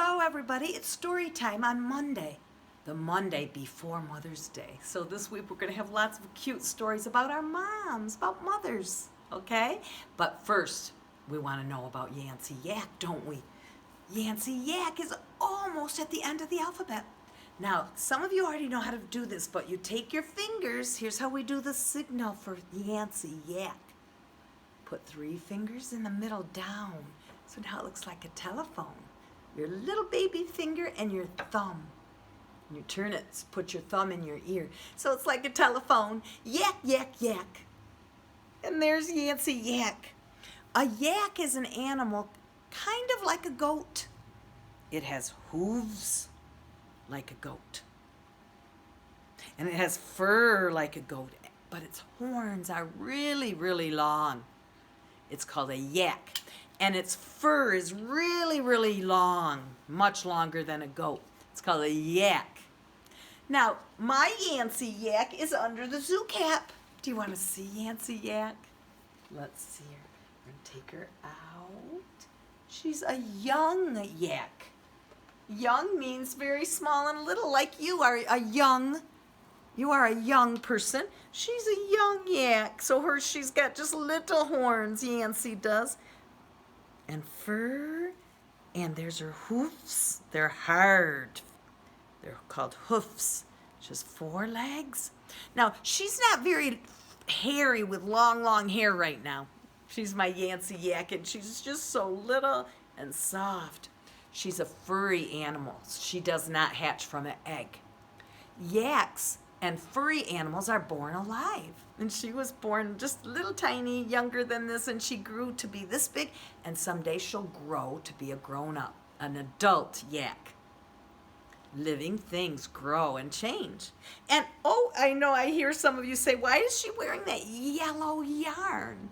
Hello everybody, it's story time on Monday, the Monday before Mother's Day. So this week we're going to have lots of cute stories about our moms, about mothers, okay? But first, we want to know about Yancey Yak, don't we? Yancey Yak is almost at the end of the alphabet. Now, some of you already know how to do this, but you take your fingers, here's how we do the signal for Yancey Yak. Put 3 fingers in the middle down, so now it looks like a telephone. Your little baby finger and your thumb. And you turn it, put your thumb in your ear. So it's like a telephone. Yak, yak, yak. And there's Yancey Yak. A yak is an animal kind of like a goat. It has hooves like a goat. And it has fur like a goat, but its horns are really, really long. It's called a yak. And its fur is really, really long, much longer than a goat. It's called a yak. Now, my Yancey Yak is under the zoo cap. Do you want to see Yancey Yak? Let's see her. We're going to take her out. She's a young yak. Young means very small and little, like you are a young. You are a young person. She's a young yak. So she's got just little horns, Yancey does. And fur, and there's her hoofs. They're hard. They're called hoofs. Just 4 legs. Now, she's not very hairy with long, long hair right now. She's my Yancey Yak, and she's just so little and soft. She's a furry animal. She does not hatch from an egg. Yaks and furry animals are born alive. And she was born just a little tiny, younger than this, and she grew to be this big, and someday she'll grow to be a grown-up, an adult yak. Living things grow and change. And, oh, I know I hear some of you say, why is she wearing that yellow yarn?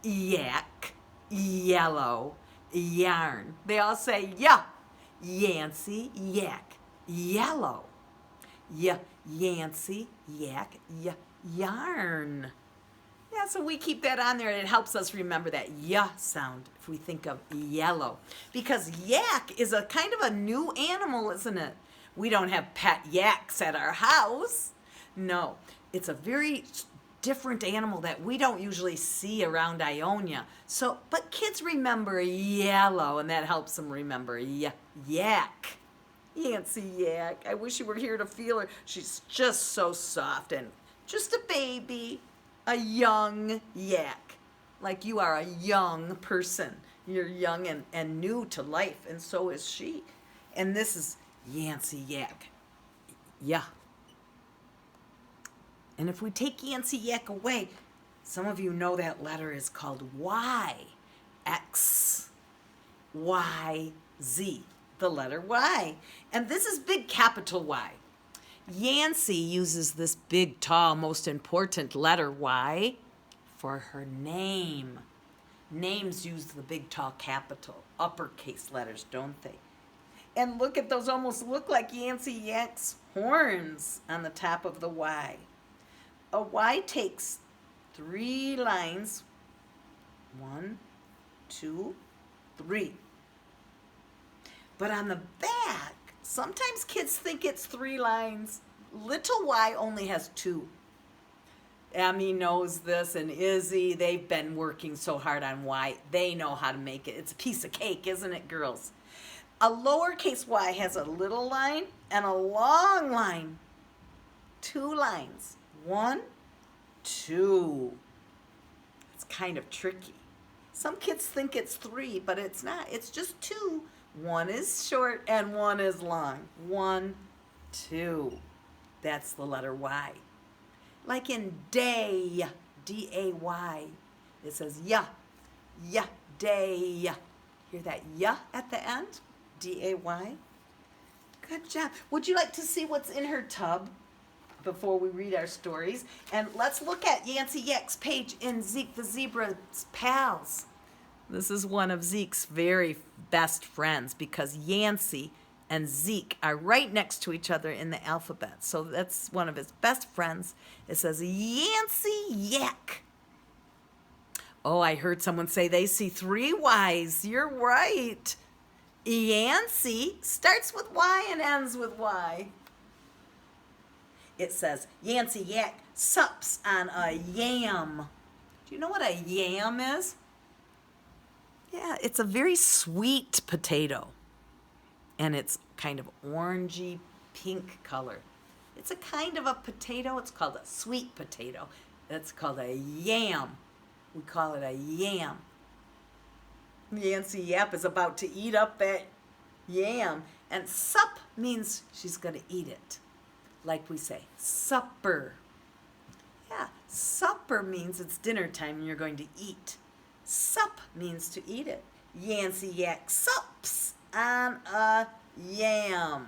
Yak, yellow, yarn. They all say, yeah, Yancey Yak, yellow. Yeah, Yancey Yak, yarn. Yeah, so we keep that on there, and it helps us remember that yeah sound if we think of yellow. Because yak is a kind of a new animal, isn't it? We don't have pet yaks at our house. No, it's a very different animal that we don't usually see around Ionia. So, but kids remember yellow, and that helps them remember yak. Yancey Yak. I wish you were here to feel her. She's just so soft and just a baby, a young yak. Like you are a young person. You're young and new to life, and so is she. And this is Yancey Yak. Yeah. And if we take Yancey Yak away, some of you know that letter is called Y. X. Y. Z. The letter Y. And this is big capital Y. Yancey uses this big, tall, most important letter Y for her name. Names use the big, tall, capital, uppercase letters, don't they? And look at those, almost look like Yancey Yak's horns on the top of the Y. A Y takes 3 lines. 1, 2, 3. But on the back, sometimes kids think it's 3 lines. Little Y only has 2. Emmy knows this, and Izzy, they've been working so hard on Y. They know how to make it. It's a piece of cake, isn't it, girls? A lowercase y has a little line and a long line. 2 lines. 1, 2. It's kind of tricky. Some kids think it's 3, but it's not. It's just 2. 1 is short and 1 is long. 1, 2. That's the letter Y. Like in day, D-A-Y. It says ya, day. Hear that ya at the end? D-A-Y. Good job. Would you like to see what's in her tub before we read our stories? And let's look at Yancey Yak's page in Zeke the Zebra's Pals. This is one of Zeke's very best friends because Yancey and Zeke are right next to each other in the alphabet. So that's one of his best friends. It says Yancey Yak. Oh, I heard someone say they see 3 Y's. You're right. Yancey starts with Y and ends with Y. It says, Yancey Yak sups on a yam. Do you know what a yam is? Yeah, it's a very sweet potato. And it's kind of orangey pink color. It's a kind of a potato. It's called a sweet potato. That's called a yam. We call it a yam. Yancey Yap is about to eat up that yam. And sup means she's going to eat it. Like we say, supper. Yeah, supper means it's dinner time and you're going to eat. Sup means to eat it. Yancey Yak sups on a yam.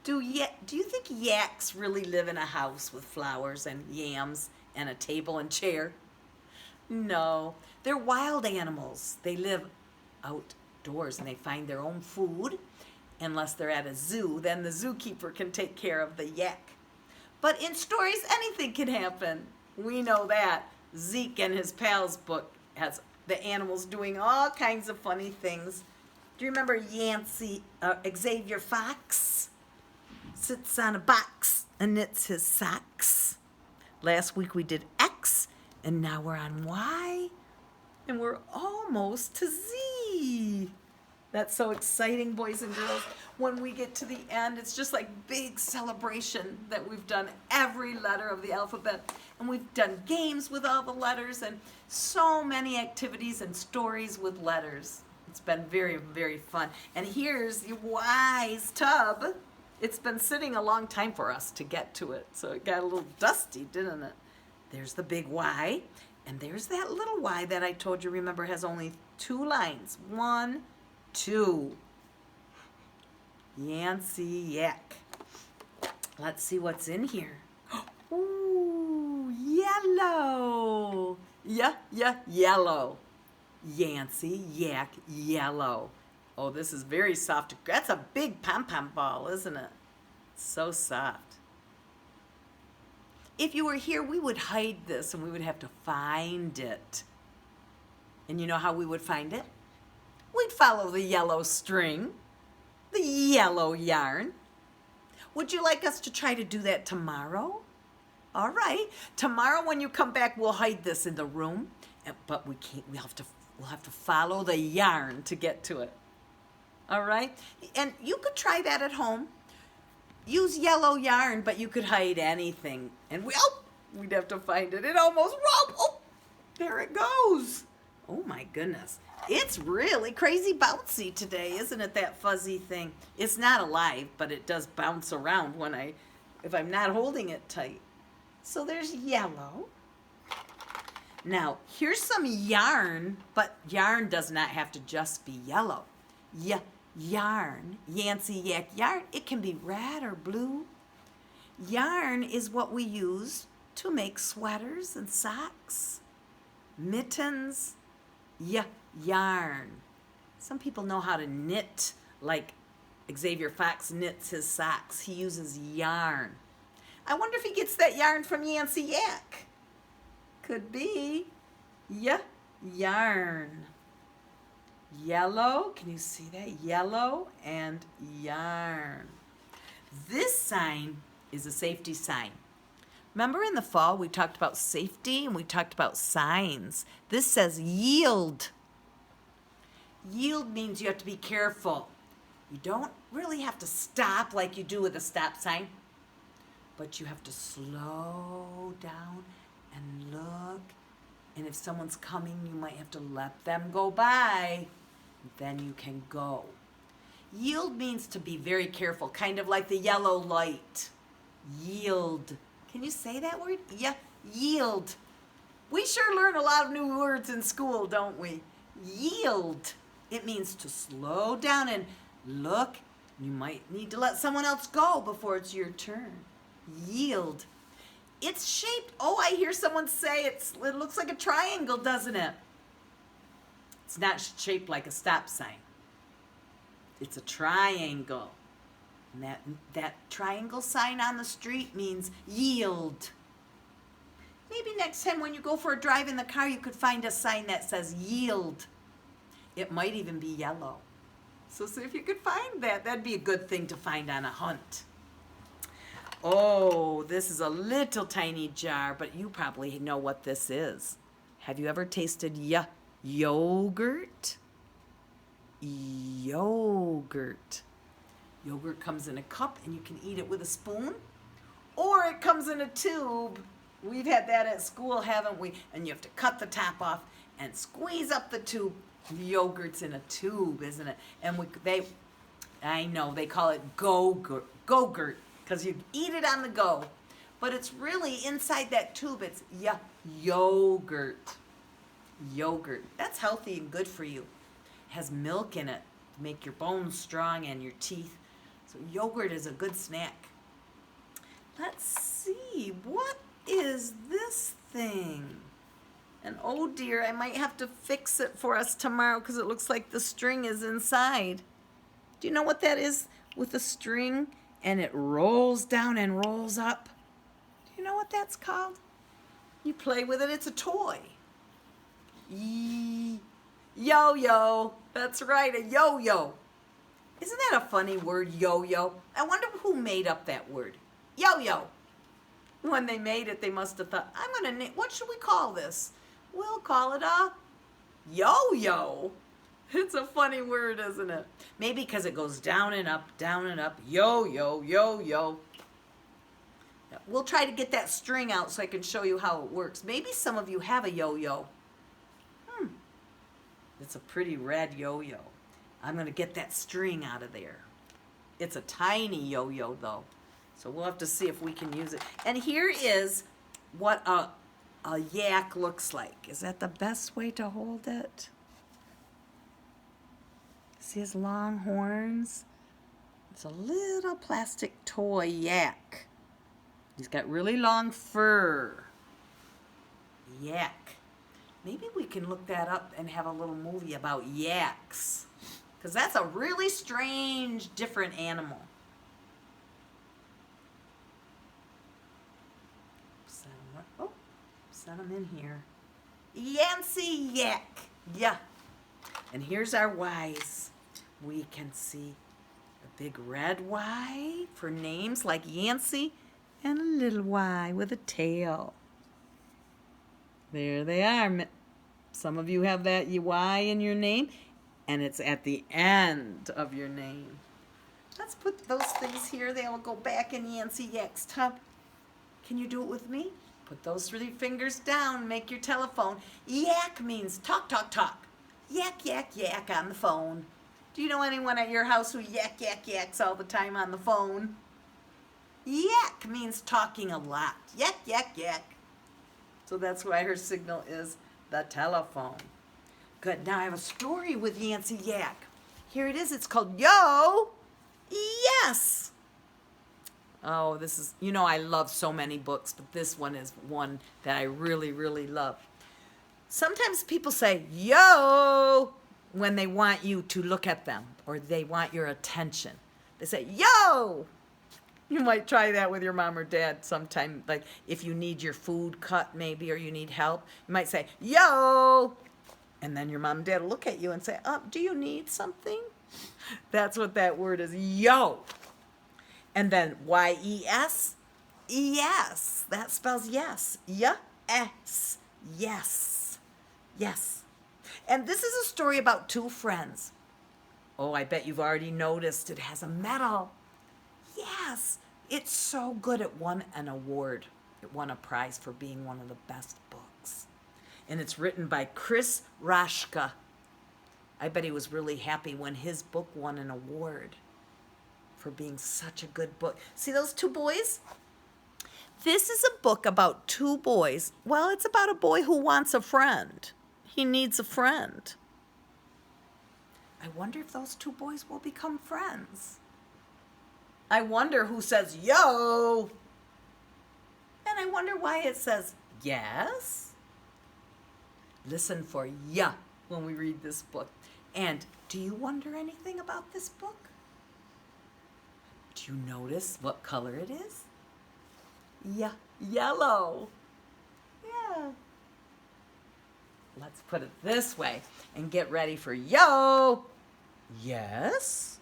Do you think yaks really live in a house with flowers and yams and a table and chair? No, they're wild animals. They live outdoors and they find their own food. Unless they're at a zoo, then the zookeeper can take care of the yak. But in stories, anything can happen. We know that. Zeke and his pals book has the animals doing all kinds of funny things. Do you remember Xavier Fox? Sits on a box and knits his socks. Last week we did X, and now we're on Y, and we're almost to Z. That's so exciting, boys and girls. When we get to the end, it's just like big celebration that we've done every letter of the alphabet. And we've done games with all the letters and so many activities and stories with letters. It's been very, very fun. And here's your Y's tub. It's been sitting a long time for us to get to it. So it got a little dusty, didn't it? There's the big Y. And there's that little Y that I told you, remember, has only 2 lines. 1, 2. Yancey Yak. Let's see what's in here. Ooh, yellow. Yellow. Yancey Yak yellow. Oh, this is very soft. That's a big pom-pom ball, isn't it? So soft. If you were here, we would hide this and we would have to find it. And you know how we would find it? We'd follow the yellow string, the yellow yarn. Would you like us to try to do that tomorrow? All right. Tomorrow when you come back, we'll hide this in the room, but we can't. We'll have to follow the yarn to get to it. All right? And you could try that at home. Use yellow yarn, but you could hide anything. And we'd have to find it. It almost there it goes. Oh my goodness. It's really crazy bouncy today, isn't it, that fuzzy thing? It's not alive, but it does bounce around if I'm not holding it tight. So there's yellow. Now, here's some yarn, but yarn does not have to just be yellow. Yarn, Yancey Yak yarn, it can be red or blue. Yarn is what we use to make sweaters and socks, mittens, yarn. Some people know how to knit, like Xavier Fox knits his socks. He uses yarn. I wonder if he gets that yarn from Yancey Yak. Could be. Yarn. Yellow, can you see that? Yellow and yarn. This sign is a safety sign. Remember in the fall we talked about safety and we talked about signs. This says yield. Yield means you have to be careful. You don't really have to stop like you do with a stop sign, but you have to slow down and look. And if someone's coming, you might have to let them go by. Then you can go. Yield means to be very careful, kind of like the yellow light. Yield. Can you say that word? Yield. We sure learn a lot of new words in school, don't we? Yield. It means to slow down and look. You might need to let someone else go before it's your turn. Yield. It's shaped, I hear someone say it looks like a triangle, doesn't it? It's not shaped like a stop sign. It's a triangle. And that triangle sign on the street means yield. Maybe next time when you go for a drive in the car, you could find a sign that says yield. It might even be yellow. So see if you could find that. That'd be a good thing to find on a hunt. Oh, this is a little tiny jar, but you probably know what this is. Have you ever tasted yogurt? Yogurt. Yogurt comes in a cup and you can eat it with a spoon, or it comes in a tube. We've had that at school, haven't we? And you have to cut the top off and squeeze up the tube. Yogurt's in a tube, isn't it? And I know, they call it go-gurt, because you eat it on the go. But it's really inside that tube, it's yogurt. Yogurt. That's healthy and good for you. It has milk in it to make your bones strong and your teeth. So yogurt is a good snack. Let's see, what is this thing? And oh dear, I might have to fix it for us tomorrow because it looks like the string is inside. Do you know what that is with the string? And it rolls down and rolls up. Do you know what that's called? You play with it, it's a toy. Yo-yo. That's right, a yo-yo. Isn't that a funny word, yo-yo? I wonder who made up that word. Yo-yo. When they made it, they must have thought, what should we call this? We'll call it a yo-yo. It's a funny word, isn't it? Maybe because it goes down and up, yo-yo, yo-yo. We'll try to get that string out so I can show you how it works. Maybe some of you have a yo-yo. It's a pretty red yo-yo. I'm going to get that string out of there. It's a tiny yo-yo, though. So we'll have to see if we can use it. And here is what a yak looks like. Is that the best way to hold it? See his long horns? It's a little plastic toy yak. He's got really long fur. Yak. Maybe we can look that up and have a little movie about yaks. Because that's a really strange, different animal. Set them in here. Yancy yak. Yeah. And here's our Y's. We can see a big red Y for names like Yancy and a little Y with a tail. There they are. Some of you have that Y in your name, and it's at the end of your name. Let's put those things here. They will go back in Yancy Yak's tub. Can you do it with me? Put those 3 fingers down. Make your telephone. Yak means talk, talk, talk. Yak, yak, yak on the phone. Do you know anyone at your house who yak, yak, yaks all the time on the phone? Yak means talking a lot. Yak, yak, yak. So that's why her signal is the telephone. Good. Now I have a story with Yancy Yak. Here it is. It's called Yo! Yes! Oh, this is, I love so many books, but this one is one that I really, really love. Sometimes people say, yo, when they want you to look at them or they want your attention. They say, yo! You might try that with your mom or dad sometime, like if you need your food cut maybe or you need help. You might say, yo! And then your mom and dad will look at you and say, do you need something? That's what that word is, yo. And then Y-E-S, yes. That spells yes. Yes. Yes. Yes. And this is a story about 2 friends. Oh, I bet you've already noticed it has a medal. Yes. It's so good. It won an award. It won a prize for being one of the best books. And it's written by Chris Rashka. I bet he was really happy when his book won an award for being such a good book. See those 2 boys? This is a book about 2 boys. Well, it's about a boy who wants a friend. He needs a friend. I wonder if those 2 boys will become friends. I wonder who says, yo! And I wonder why it says, yes? Listen for ya when we read this book. And do you wonder anything about this book? Do you notice what color it is? Yeah, yellow. Yeah. let's put it this way and get ready for yo. Yes.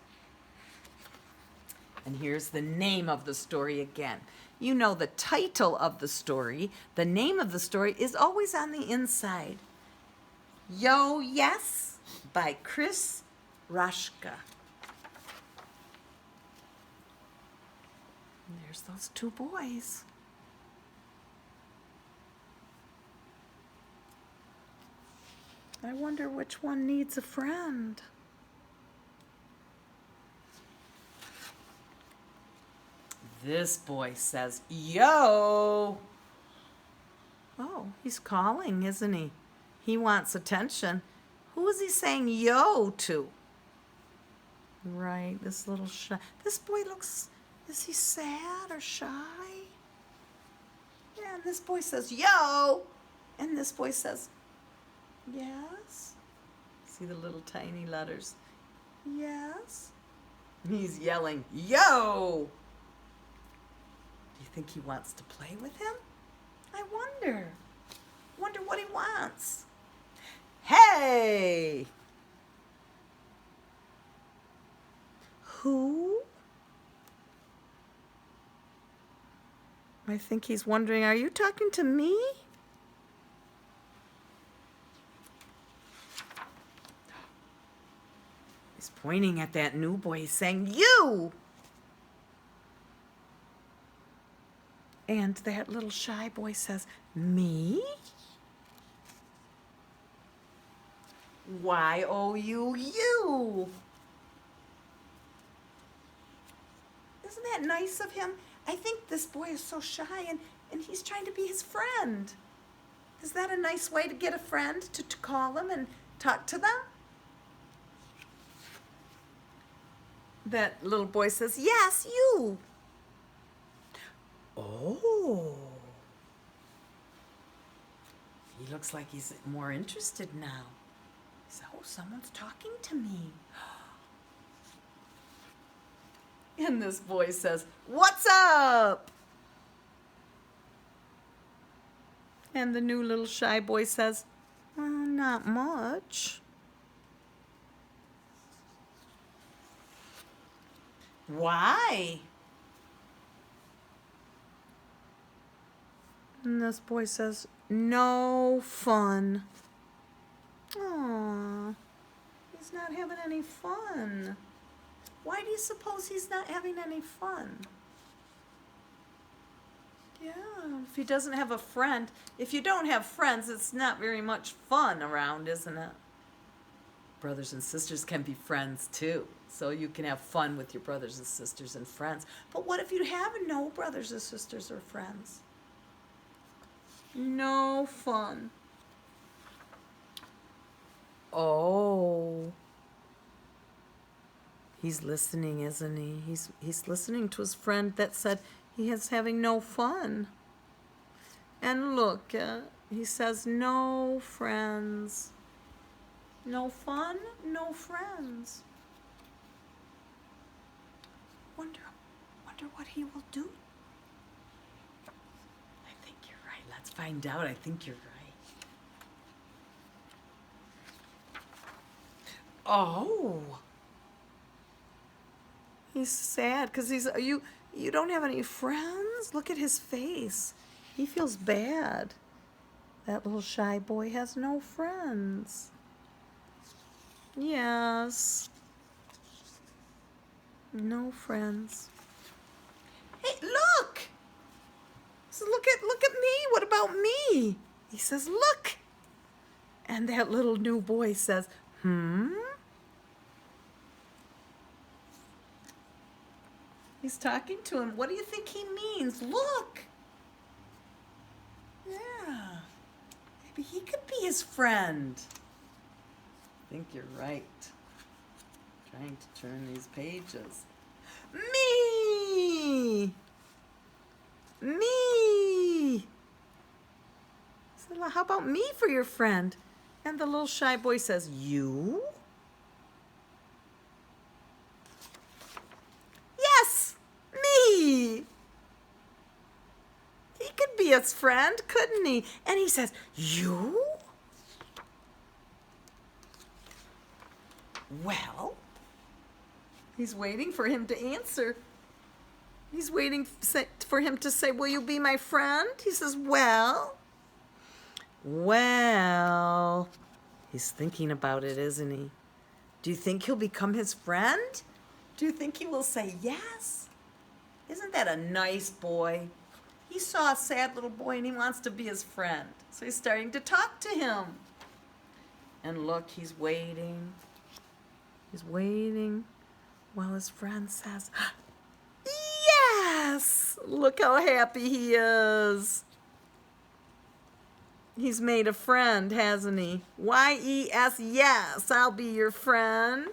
And here's the name of the story again. You know the title of the story. The name of the story is always on the inside. Yo Yes by Chris Rashka. And there's those two boys. I wonder which one needs a friend. This boy says, yo. Oh, he's calling, isn't he? He wants attention. Who is he saying yo to? Right, this little shy. This boy looks, is he sad or shy? Yeah, and this boy says, yo. And this boy says, yes. See the little tiny letters? Yes. He's yelling, yo. Do you think he wants to play with him? I wonder. Wonder what he wants. Hey! Who? I think he's wondering, are you talking to me? He's pointing at that new boy. He's saying, you! And that little shy boy says, me? Y-O-U-U. Isn't that nice of him? I think this boy is so shy and he's trying to be his friend. Is that a nice way to get a friend, to call them and talk to them? That little boy says, yes, you. Oh. He looks like he's more interested now. He said, oh, someone's talking to me. And this boy says, what's up? And the new little shy boy says, well, not much. Why? And this boy says, no fun. Aw, he's not having any fun. Why do you suppose he's not having any fun? Yeah, if he doesn't have a friend, if you don't have friends, it's not very much fun around, isn't it? Brothers and sisters can be friends too. So you can have fun with your brothers and sisters and friends. But what if you have no brothers or sisters or friends? No fun. Oh. He's listening, isn't he? He's listening to his friend that said he is having no fun. And look, he says no friends. No fun, no friends. Wonder what he will do. I think you're right. Let's find out. I think you're right. Oh. He's sad because you don't have any friends? Look at his face. He feels bad. That little shy boy has no friends. Yes. No friends. Hey, look! So look at me. What about me? He says, look. And that little new boy says, He's talking to him. What do you think he means? Look. Yeah. Maybe he could be his friend. I think you're right. Trying to turn these pages. Me! Me! So how about me for your friend? And the little shy boy says, you? Yes! Me! He could be his friend, couldn't he? And he says, you? Well, he's waiting for him to answer. He's waiting for him to say, will you be my friend? He says, well, he's thinking about it, isn't he? Do you think he'll become his friend? Do you think he will say yes? Isn't that a nice boy? He saw a sad little boy and he wants to be his friend. So he's starting to talk to him. And look, he's waiting. He's waiting while his friend says, yes! Look how happy he is. He's made a friend, hasn't he? Y-E-S, yes, I'll be your friend.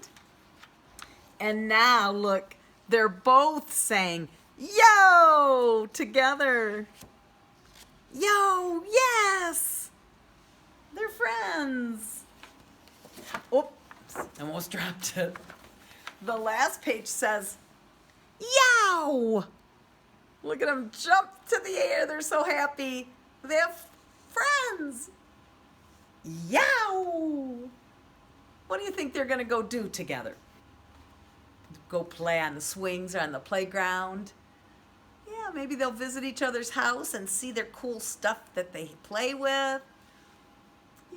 And now, look, they're both saying, yo, together. Yo, yes. They're friends. Oops, almost dropped it. The last page says, yow. Look at them jump to the air. They're so happy. They have friends. Yow. What do you think they're going to go do together? Go play on the swings or on the playground? Yeah, maybe they'll visit each other's house and see their cool stuff that they play with.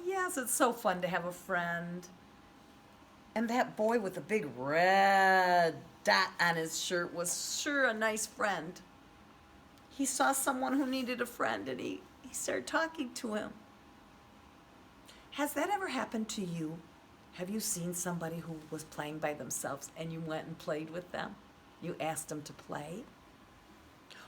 Yes, it's so fun to have a friend. And that boy with the big red dot on his shirt was sure a nice friend. He saw someone who needed a friend and he started talking to him. Has that ever happened to you? Have you seen somebody who was playing by themselves and you went and played with them? You asked them to play?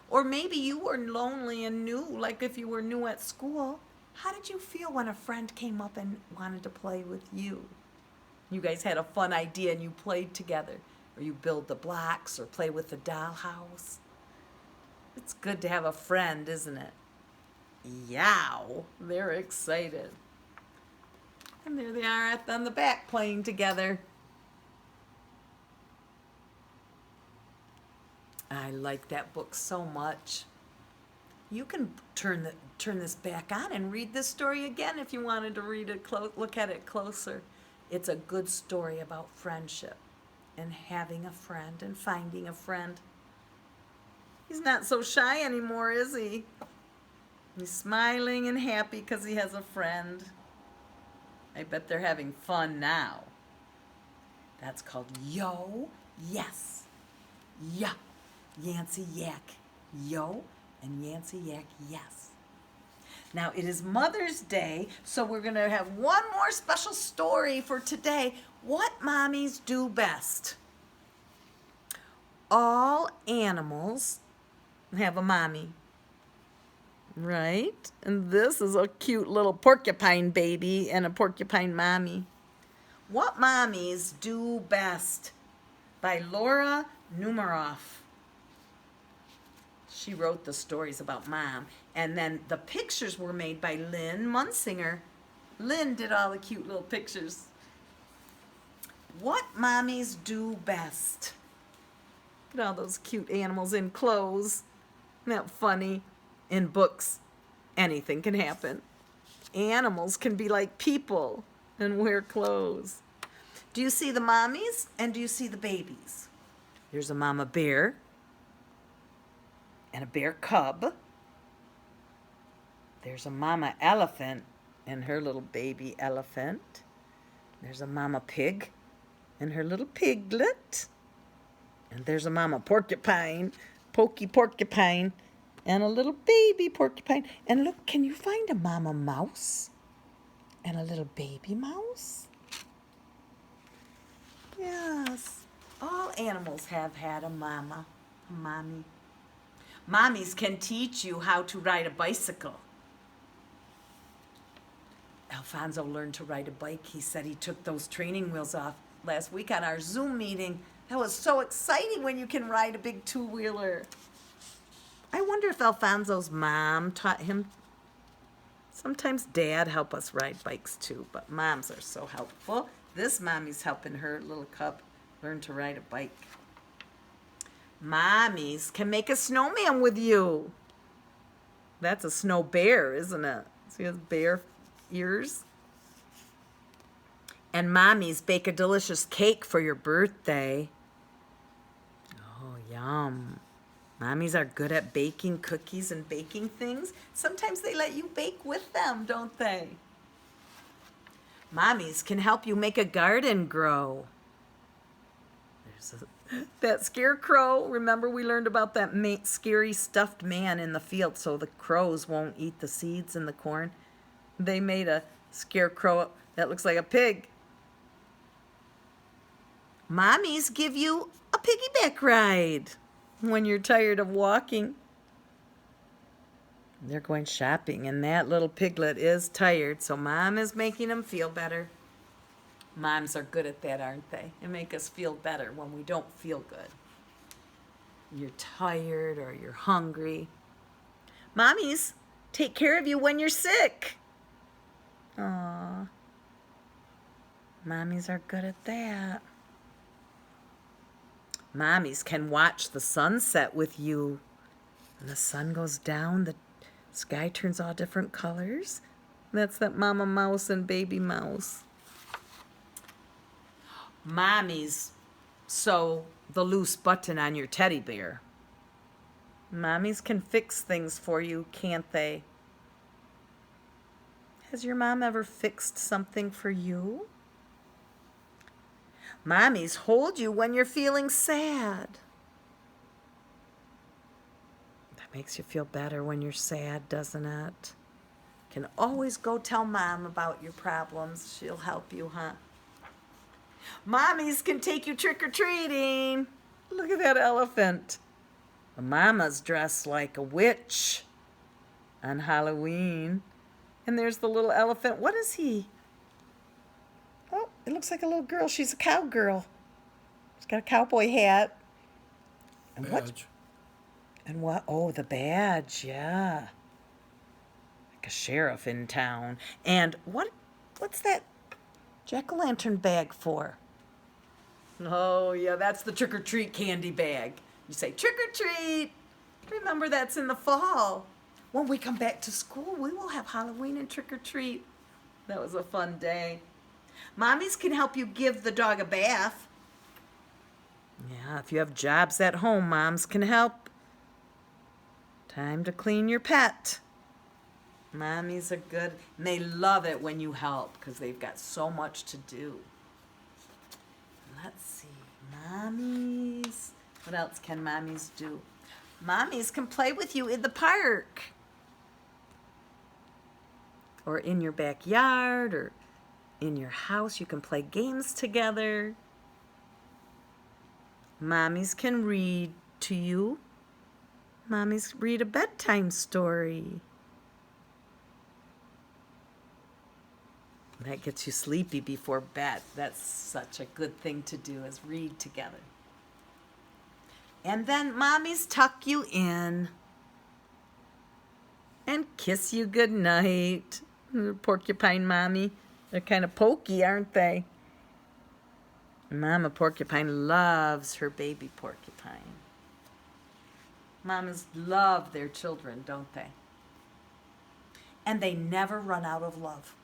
Or maybe you were lonely and new, like if you were new at school. How did you feel when a friend came up and wanted to play with you? You guys had a fun idea and you played together. Or you build the blocks or play with the dollhouse. It's good to have a friend, isn't it? Yow, they're excited. And there they are on the back playing together. I like that book so much. You can turn this back on and read this story again if you wanted to read it look at it closer. It's a good story about friendship and having a friend and finding a friend. He's not so shy anymore, is he? He's smiling and happy because he has a friend. I bet they're having fun now. That's called yo, yes. Yeah. Yancey Yak, yo, and Yancey Yak, yes. Now, it is Mother's Day, so we're going to have one more special story for today. What mommies do best. All animals have a mommy, right? And this is a cute little porcupine baby and a porcupine mommy. What mommies do best? By Laura Numeroff. She wrote the stories about Mom. And then the pictures were made by Lynn Munsinger. Lynn did all the cute little pictures. What mommies do best? Look at all those cute animals in clothes. Isn't that funny? In books, anything can happen. Animals can be like people and wear clothes. Do you see the mommies and do you see the babies? Here's a mama bear and a bear cub. There's a mama elephant and her little baby elephant. There's a mama pig and her little piglet. And there's a mama porcupine, pokey porcupine, and a little baby porcupine. And look, can you find a mama mouse and a little baby mouse? Yes, all animals have had a mama, a mommy. Mommies can teach you how to ride a bicycle. Alfonso learned to ride a bike. He said he took those training wheels off last week on our Zoom meeting. That was so exciting when you can ride a big two-wheeler. I wonder if Alfonso's mom taught him. Sometimes Dad help us ride bikes too, but moms are so helpful. This mommy's helping her little cub learn to ride a bike. Mommies can make a snowman with you. That's a snow bear, isn't it? See his bear ears? And mommies bake a delicious cake for your birthday. Oh, yum. Mommies are good at baking cookies and baking things. Sometimes they let you bake with them, don't they? Mommies can help you make a garden grow. That scarecrow. Remember we learned about that scary stuffed man in the field so the crows won't eat the seeds in the corn? They made a scarecrow that looks like a pig. Mommies give you a piggyback ride when you're tired of walking. They're going shopping, and that little piglet is tired, so Mom is making him feel better. Moms are good at that, aren't they? They make us feel better when we don't feel good. You're tired or you're hungry. Mommies take care of you when you're sick. Aww. Mommies are good at that. Mommies can watch the sunset with you. When the sun goes down, the sky turns all different colors. That's that Mama Mouse and Baby Mouse. Mommies sew the loose button on your teddy bear. Mommies can fix things for you, can't they? Has your mom ever fixed something for you? Mommies hold you when you're feeling sad. That makes you feel better when you're sad, doesn't it? Can always go tell Mom about your problems. She'll help you, huh? Mommies can take you trick-or-treating. Look at that elephant. Mama's dressed like a witch on Halloween. And there's the little elephant. What is he? Oh, it looks like a little girl. She's a cowgirl. She's got a cowboy hat. And badge. And what? Oh, the badge, yeah. Like a sheriff in town. And what's that jack-o'-lantern bag for? Oh, yeah, that's the trick-or-treat candy bag. You say, trick-or-treat. Remember, that's in the fall. When we come back to school, we will have Halloween and trick-or-treat. That was a fun day. Mommies can help you give the dog a bath. Yeah, if you have jobs at home, moms can help. Time to clean your pet. Mommies are good, and they love it when you help because they've got so much to do. Let's see, mommies. What else can mommies do? Mommies can play with you in the park. Or in your backyard, or in your house. You can play games together. Mommies can read to you. Mommies read a bedtime story. That gets you sleepy before bed. That's such a good thing to do, is read together. And then mommies tuck you in and kiss you goodnight. Porcupine mommy. They're kind of pokey, aren't they? Mama porcupine loves her baby porcupine. Mamas love their children, don't they? And they never run out of love.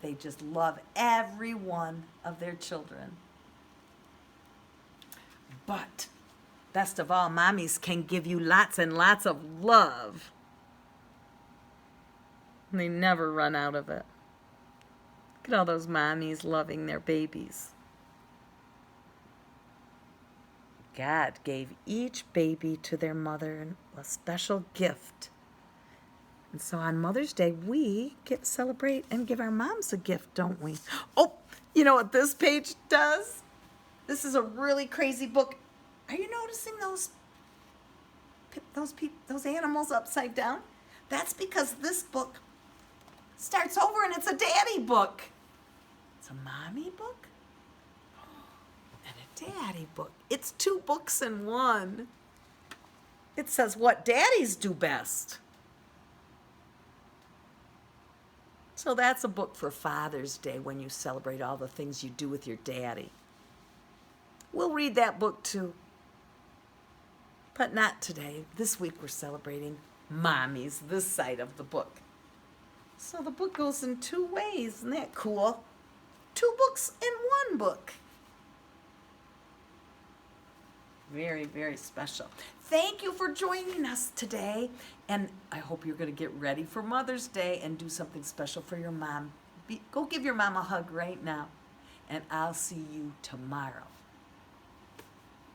They just love every one of their children. But best of all, mommies can give you lots and lots of love. They never run out of it. Look at all those mommies loving their babies. God gave each baby to their mother a special gift. And so on Mother's Day, we get to celebrate and give our moms a gift, don't we? Oh, you know what this page does? This is a really crazy book. Are you noticing those animals upside down? That's because this book starts over and it's a daddy book. It's a mommy book and a daddy book. It's 2 books in one. It says what daddies do best. So that's a book for Father's Day, when you celebrate all the things you do with your daddy. We'll read that book too. But not today. This week we're celebrating mommies, this side of the book. So the book goes in 2 ways. Isn't that cool? 2 books in 1 book. Very, very special. Thank you for joining us today. And I hope you're going to get ready for Mother's Day and do something special for your mom. Go give your mom a hug right now. And I'll see you tomorrow.